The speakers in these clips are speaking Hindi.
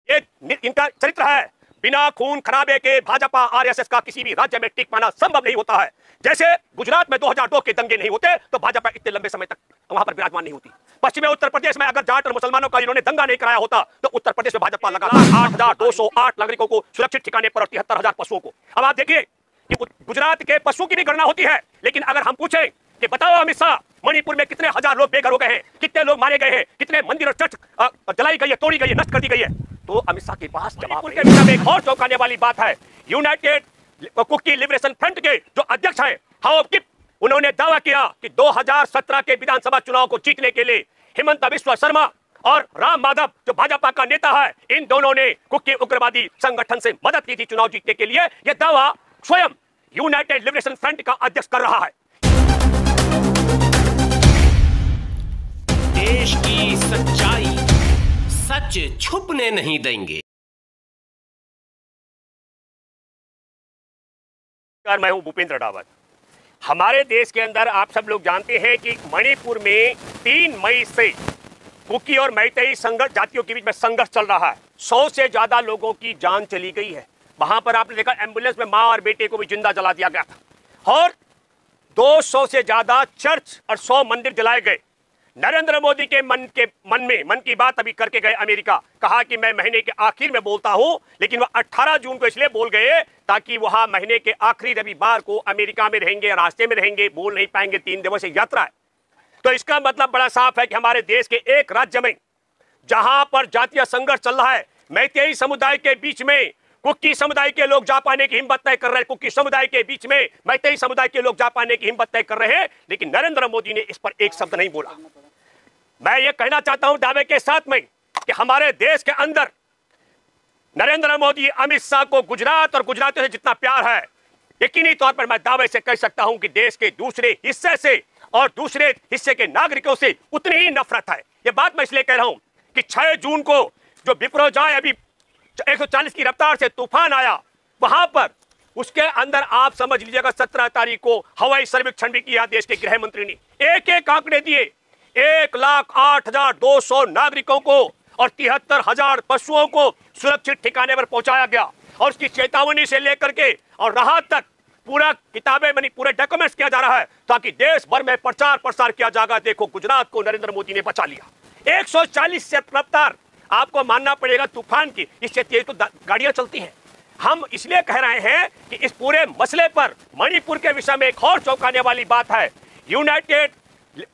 ये इनका चरित्र है। बिना खून खराबे के भाजपा आरएसएस का किसी भी राज्य में टिक पाना संभव नहीं होता है। जैसे गुजरात में 2002 के दंगे नहीं होते तो भाजपा इतने लंबे समय तक वहां पर विराजमान नहीं होती। पश्चिमी उत्तर प्रदेश में अगर जाट और मुसलमानों का इन्होंने दंगा नहीं कराया होता तो उत्तर प्रदेश में भाजपा लगातार 8,208 नागरिकों को सुरक्षित ठिकाने पर और 73,000 पशुओं को। अब आप देखिए कि गुजरात के पशुओं की भी गणना होती है, लेकिन अगर हम पूछें कि बताओ अमित शाह, मणिपुर में कितने हजार लोग बेघर हो गए हैं, कितने लोग मारे गए हैं, कितने मंदिर और चर्च जलाई गई है, तोड़ी गई है, नष्ट कर दी गई है, तो अमित शाह के पास जवाब के विषय में एक और चौंकाने वाली बात है। यूनाइटेड कुकी लिबरेशन फ्रंट के जो अध्यक्ष हैं हाओ किप, उन्होंने दावा किया कि 2017 के विधानसभा चुनाव को जीतने के लिए हिमंता बिस्वा शर्मा और राम माधव जो भाजपा का नेता है, इन दोनों ने कुकी उग्रवादी संगठन से मदद की थी चुनाव जीतने के लिए। यह दावा स्वयं यूनाइटेड लिबरेशन फ्रंट का अध्यक्ष कर रहा है। देश की सच्चाई सच छुपने नहीं देंगे। मैं हूं भूपेंद्र रावत। हमारे देश के अंदर आप सब लोग जानते हैं कि मणिपुर में 3 मई से कुकी और मैतेई संघर्ष जातियों के बीच में संघर्ष चल रहा है। 100 से ज्यादा लोगों की जान चली गई है। वहां पर आपने देखा एम्बुलेंस में मां और बेटे को भी जिंदा जला दिया गया था और 200 से ज्यादा चर्च और 100 मंदिर जलाए गए। नरेंद्र मोदी के मन की बात अभी करके गए अमेरिका, कहा कि मैं महीने के आखिर में बोलता हूं, लेकिन वह 18 जून को इसलिए बोल गए ताकि वहां महीने के आखिरी रविवार को अमेरिका में रहेंगे, रास्ते में रहेंगे, बोल नहीं पाएंगे, 3 दिवसीय यात्रा है। तो इसका मतलब बड़ा साफ है कि हमारे देश के एक राज्य में जहां पर जातीय संघर्ष चल रहा है, मैतेई समुदाय के बीच में कुकी समुदाय के लोग जा पाने की हिम्मत नहीं कर रहे हैं, कुकी समुदाय के बीच में मैतेई समुदाय के लोग जा पाने की हिम्मत नहीं कर रहे हैं, लेकिन नरेंद्र मोदी ने इस पर एक शब्द नहीं बोला। मैं ये कहना चाहता हूं दावे के साथ में कि हमारे देश के अंदर नरेंद्र मोदी अमित शाह को गुजरात और गुजरातियों से जितना प्यार है, यकीनी तौर पर मैं दावे से कह सकता हूं कि देश के दूसरे हिस्से से और दूसरे हिस्से के नागरिकों से उतनी ही नफरत है। ये बात मैं इसलिए कह रहा हूं कि 6 जून को जो बिपरोजाय अभी 140 की रफ्तार से तूफान आया, वहां पर उसके अंदर आप समझ लीजिएगा 17 तारीख को हवाई सर्वेक्षण भी किया देश के गृह मंत्री ने। एक आंकड़े दिए, 1,08,200 नागरिकों को और 73,000 पशुओं को सुरक्षित ठिकाने पर पहुंचाया गया और उसकी चेतावनी से लेकर के और राहत तक पूरा किताबें बनी, पूरे डॉक्यूमेंट्स किया जा रहा है ताकि देश भर में प्रचार प्रसार किया जाएगा। देखो गुजरात को नरेंद्र मोदी ने बचा लिया। 140 से रफ्तार आपको मानना पड़ेगा तूफान की, इससे तेज तो गाड़ियां चलती हैं। हम इसलिए कह रहे हैं कि इस पूरे मसले पर मणिपुर के विषय में एक और चौंकाने वाली बात है। यूनाइटेड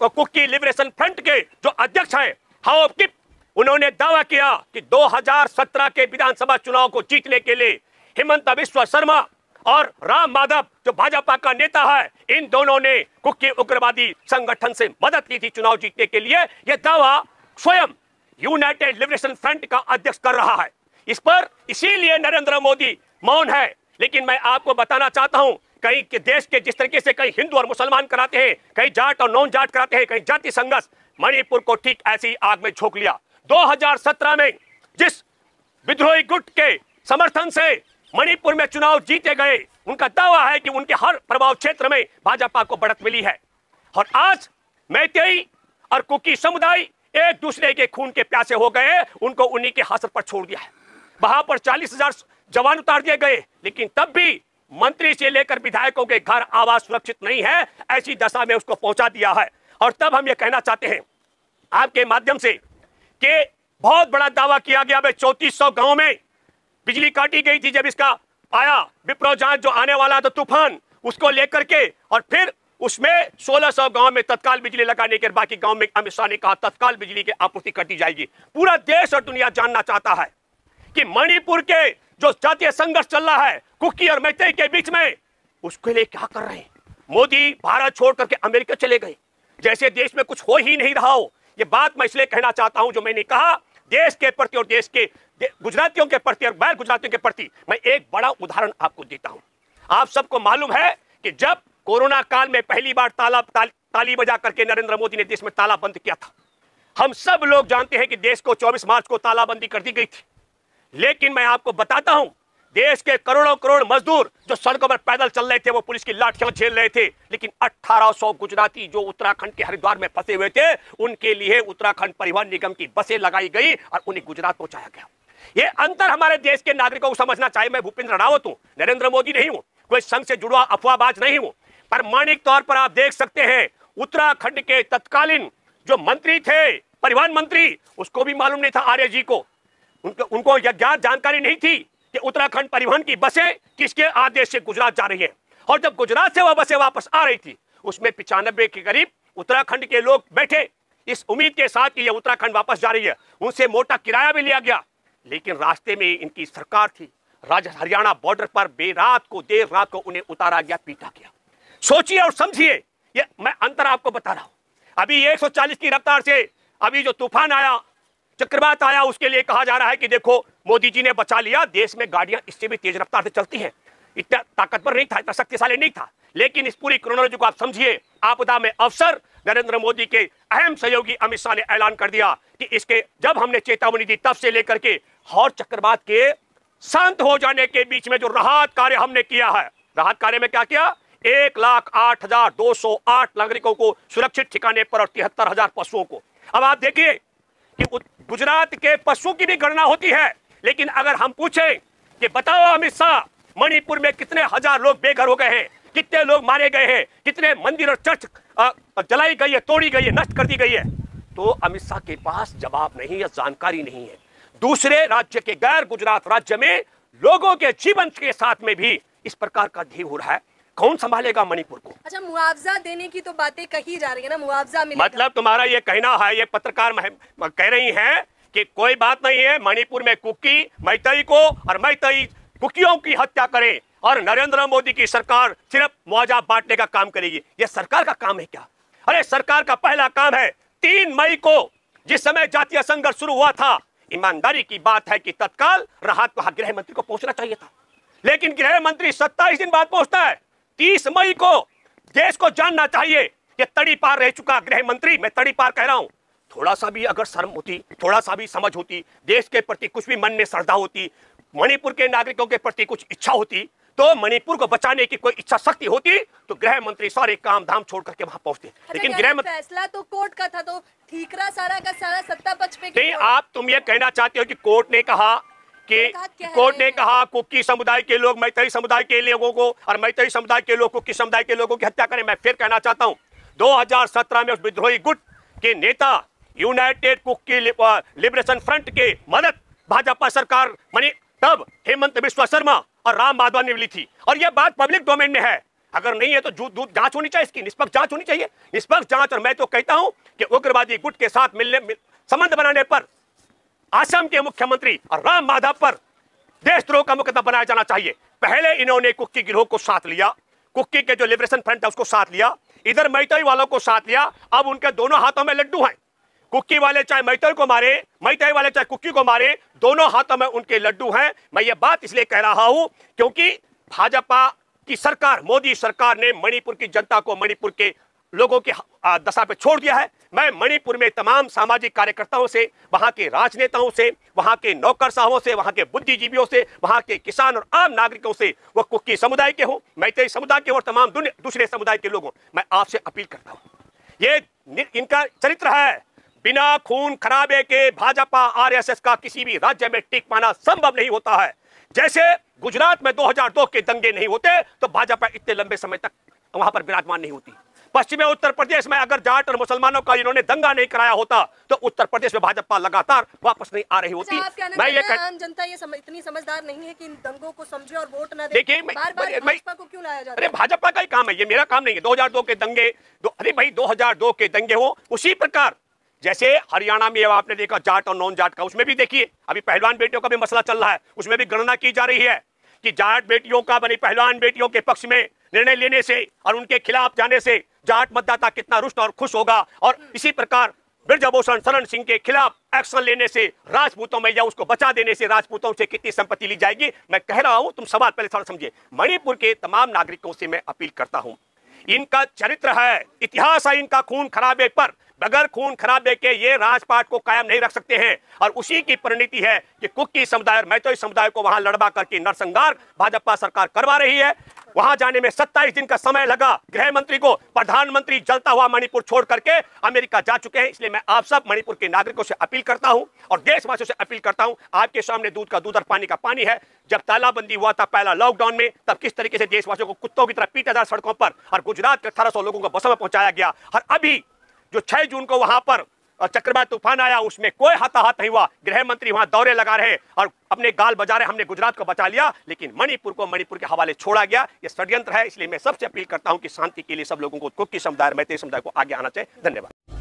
कुकी लिबरेशन फ्रंट के जो अध्यक्ष हैं हाओ किप, उन्होंने दावा किया कि 2017 के विधानसभा चुनाव को जीतने के लिए हिमंता बिस्वा शर्मा और राम माधव जो भाजपा का नेता है, इन दोनों ने कुकी उग्रवादी संगठन से मदद की थी चुनाव जीतने के लिए। यह दावा स्वयं यूनाइटेड लिबरेशन फ्रंट का अध्यक्ष कर रहा है। इस पर इसीलिए नरेंद्र मोदी मौन है। लेकिन मैं आपको बताना चाहता हूं, कहीं के देश के जिस तरीके से कहीं हिंदू और मुसलमान कराते हैं, कहीं जाट और नॉन जाट कराते हैं, कहीं जाति संघर्ष, मणिपुर को ठीक ऐसी ही आग में झोंक लिया। 2017 में जिस विद्रोही गुट के समर्थन से मणिपुर में चुनाव जीते गए, उनका दावा है कि उनके हर प्रभाव क्षेत्र में भाजपा को बढ़त मिली है। और आज मैतेई और कुकी समुदाय एक दूसरे के खून के प्यासे हो गए, उनको उन्हीं के हाथ पर छोड़ दिया है। वहां पर 40,000 जवान उतार दिए गए, लेकिन तब भी मंत्री से लेकर विधायकों के घर आवास सुरक्षित नहीं है, ऐसी दशा में उसको पहुंचा दिया है। और तब हम ये कहना चाहते हैं आपके माध्यम से कि बहुत बड़ा दावा किया गया, 3400 गांव में बिजली काटी गई थी जब इसका आया विपरोजाय जो आने वाला था तूफान, उसको लेकर के, और फिर उसमें 1600 गांव में तत्काल बिजली लगाने के बाकी गांव में अमित शाह ने कहा तत्काल बिजली की आपूर्ति कर दी जाएगी। पूरा देश और दुनिया जानना चाहता है कि मणिपुर के जो जातीय संघर्ष चल रहा है कुकी और मैतेई के बीच में, उसके लिए क्या कर रहे हैं। मोदी भारत छोड़ करके अमेरिका चले गए, जैसे देश में कुछ हो ही नहीं रहा हो। ये बात मैं इसलिए कहना चाहता हूं, जो मैंने कहा देश के प्रति और देश के गुजरातियों के प्रति और गैर गुजरातियों के प्रति, मैं एक बड़ा उदाहरण आपको देता हूं। आप सबको मालूम है कि जब कोरोना काल में पहली बार ताली बजा करके नरेंद्र मोदी ने देश में ताला बंद किया था, हम सब लोग जानते हैं कि देश को 24 मार्च को तालाबंदी कर दी गई थी। लेकिन मैं आपको बताता हूं, देश के करोड़ों करोड़ मजदूर जो सड़कों पर पैदल चल रहे थे, वो पुलिस की लाठियां झेल रहे थे, लेकिन 1800 गुजराती जो उत्तराखंड के हरिद्वार में फंसे हुए थे, उनके लिए उत्तराखंड परिवहन निगम की बसें लगाई गई और उन्हें गुजरात पहुंचाया गया। ये अंतर हमारे देश के नागरिकों को समझना चाहिए। मैं भूपेंद्र रावत हूं, नरेंद्र मोदी नहीं हूं, कोई संघ से जुड़ा अफवाहबाज नहीं हूं। प्रमाणिक तौर पर आप देख सकते हैं उत्तराखंड के तत्कालीन जो मंत्री थे, परिवहन मंत्री, उसको भी मालूम नहीं था आर्य जी को, उनको यह जानकारी नहीं थी कि उत्तराखंड परिवहन की बसें किसके आदेश से गुजरात जा रही हैं। और जब गुजरात से वह बसें वापस आ रही थी, उसमें 95 के करीब उत्तराखंड के लोग बैठे इस उम्मीद के साथ कि यह उत्तराखंड वापस जा रही है। उनसे मोटा किराया भी लिया गया, लेकिन रास्ते में इनकी सरकार थी, हरियाणा बॉर्डर पर देर रात को उन्हें उतारा गया, पीटा गया। सोचिए और समझिए, ये मैं अंतर आपको बता रहा हूं। अभी 140 की रफ्तार से अभी जो तूफान आया, चक्रवात आया, उसके लिए कहा जा रहा है कि देखो मोदी जी ने बचा लिया, देश में गाड़ियां इससे भी तेज रफ्तार से चलती हैं। इतना ताकतवर नहीं था, इतना शक्तिशाली नहीं था, लेकिन इस पूरी क्रोनोलॉजी को आप समझिए। आपदा में अवसर नरेंद्र मोदी के अहम सहयोगी अमित शाह ने ऐलान कर दिया कि इसके जब हमने चेतावनी दी तब से लेकर के और चक्रवात के शांत हो जाने के बीच में जो राहत कार्य हमने किया है, राहत कार्य में क्या किया, 1,08,208 नागरिकों को सुरक्षित ठिकाने पर और 73,000 पशुओं को। अब आप देखिए कि गुजरात के पशुओं की भी गणना होती है, लेकिन अगर हम पूछें कि बताओ अमित शाह, मणिपुर में कितने हजार लोग बेघर हो गए हैं, कितने लोग मारे गए हैं, कितने मंदिर और चर्च जलाई गई है, तोड़ी गई है, नष्ट कर दी गई है, तो अमित शाह के पास जवाब नहीं है, जानकारी नहीं है। दूसरे राज्य के गैर गुजरात राज्य में लोगों के जीवन के साथ में भी इस प्रकार का ढेर हो रहा है, कौन संभालेगा मणिपुर को? अच्छा, मुआवजा देने की तो बातें कही जा रही है ना, मुआवजा मिलेगा। मतलब तुम्हारा ये कहना है, ये पत्रकार कह रही हैं कि कोई बात नहीं है, मणिपुर में कुकी मैतेई को और मैतेई कुकियों की हत्या करें और नरेंद्र मोदी की सरकार सिर्फ मुआवजा बांटने का काम करेगी। यह सरकार का काम है क्या? अरे सरकार का पहला काम है 3 मई को जिस समय जातीय संघर्ष शुरू हुआ था, ईमानदारी की बात है कि तत्काल राहत वहां गृह मंत्री को पहुंचना चाहिए था, लेकिन गृह मंत्री 27 दिन बाद पहुंचता है। 30 मई को देश को जानना चाहिए कि तड़ी पार रह चुका गृह मंत्री, मैं तड़ी पार कह रहा हूं, थोड़ा सा भी अगर शर्म होती, थोड़ा सा भी समझ होती, देश के प्रति कुछ भी मन में श्रद्धा होती, मणिपुर के नागरिकों के प्रति कुछ इच्छा होती, तो मणिपुर को बचाने की कोई इच्छा शक्ति होती, तो गृह मंत्री सारे काम धाम छोड़ करके वहां पहुंचते। लेकिन गृह मंत्री, फैसला तो कोर्ट का था, तो ठीकरा सारा का सारा सत्ता पक्ष पे नहीं, आप तुम ये कहना चाहते हो कि कोर्ट ने कहा कुकी समुदाय के लोग मैतेई समुदाय के लोगों को और मैतेई समुदाय के लोग कुकी समुदाय के लोगों की हत्या करें। मैं फिर कहना चाहता हूं, 2017 में उस विद्रोही गुट के नेता यूनाइटेड कुकी लिबरेशन फ्रंट के मदद भाजपा सरकार तब हेमंत बिस्वा शर्मा और राम माधव ने ली थी, और यह बात पब्लिक डोमेन में है। अगर नहीं है तो जांच होनी चाहिए, इसकी निष्पक्ष जांच होनी चाहिए, निष्पक्ष जांच। और मैं तो कहता हूं कि उग्रवादी गुट के साथ संबंध बनाने पर असम के मुख्यमंत्री और राम माधव पर देशद्रोह का मुकदमा बनाया जाना चाहिए। पहले इन्होंने कुकी गिरोह को साथ लिया, कुकी के जो लिबरेशन फ्रंट है उसको साथ लिया, इधर मैतेई वालों को साथ लिया। अब उनके दोनों हाथों में लड्डू हैं, कुकी वाले चाहे मैतेई को मारे, मैतेई वाले चाहे कुकी को मारे, दोनों हाथों में उनके लड्डू हैं। मैं ये बात इसलिए कह रहा हूं क्योंकि भाजपा की सरकार, मोदी सरकार ने मणिपुर की जनता को, मणिपुर के लोगों की दशा पे छोड़ दिया है। मैं मणिपुर में तमाम सामाजिक कार्यकर्ताओं से, वहां के राजनेताओं से, वहां के नौकरशाहों से, वहां के बुद्धिजीवियों से, वहां के किसान और आम नागरिकों से, वो कुकी समुदाय के हो, मैतेई समुदाय के हो और तमाम दूसरे समुदाय के लोगों, मैं आपसे अपील करता हूं, ये इनका चरित्र है। बिना खून खराबे के भाजपा आरएसएस का किसी भी राज्य में टिक पाना संभव नहीं होता है। जैसे गुजरात में 2002 के दंगे नहीं होते तो भाजपा इतने लंबे समय तक वहां पर विराजमान नहीं होती। पश्चिमी उत्तर प्रदेश में अगर जाट और मुसलमानों का इन्होंने दंगा नहीं कराया होता तो उत्तर प्रदेश में भाजपा लगातार वापस नहीं आ रही होती। मैं ये आम जनता ये इतनी समझदार नहीं है कि इन दंगों को समझे और वोट ना दे। देखिए, बार-बार भाजपा को क्यों लाया जाता है? अरे भाजपा का ही काम है, ये मेरा काम नहीं है। 2002 के दंगे, अरे भाई 2002 के दंगे हो, उसी प्रकार जैसे हरियाणा में आपने देखा जाट और नॉन जाट का, उसमें भी देखिए अभी पहलवान बेटियों का भी मसला चल रहा है, उसमें भी गणना की जा रही है कि जाट बेटियों का बनी पहलवान बेटियों के पक्ष में निर्णय लेने से और उनके खिलाफ जाने से जाट मतदाता कितना रुष्ट और खुश होगा, और इसी प्रकार ब्रजभूषण शरण सिंह के खिलाफ एक्शन लेने से राजपूतों में या उसको बचा देने से राजपूतों से कितनी संपत्ति ली जाएगी। मैं कह रहा हूं, तुम सवाल पहले थोड़ा समझिए। मणिपुर के तमाम नागरिकों से मैं अपील करता हूं, इनका चरित्र है, इतिहास है इनका खून खराबे पर, बगैर खून खराबे के ये राजपाट को कायम नहीं रख सकते हैं। और उसी की परिणति है कि कुकी समुदाय और मैतेई समुदाय को वहां लड़वा करके नरसंहार भाजपा सरकार करवा रही है। वहां जाने में 27 दिन का समय लगा गृह मंत्री को। प्रधानमंत्री जलता हुआ मणिपुर छोड़ करके अमेरिका जा चुके हैं। इसलिए मैं आप सब मणिपुर के नागरिकों से अपील करता हूं और देशवासियों से अपील करता हूं, आपके सामने दूध का दूध और पानी का पानी है। जब तालाबंदी हुआ था पहला लॉकडाउन में, तब किस तरीके से देशवासियों को कुत्तों की तरह पीटा जा सड़कों पर और गुजरात के 1800 लोगों को बसों में पहुंचाया गया। और अभी जो 6 जून को वहां पर चक्रवात तूफान आया, उसमें कोई हताहत नहीं हुआ। गृह मंत्री वहां दौरे लगा रहे और अपने गाल बजा रहे, हमने गुजरात को बचा लिया, लेकिन मणिपुर को मणिपुर के हवाले छोड़ा गया। यह षड्यंत्र है। इसलिए मैं सबसे अपील करता हूं कि शांति के लिए सब लोगों को, कुकी समुदाय, मैतेई समुदाय को आगे आना चाहिए। धन्यवाद।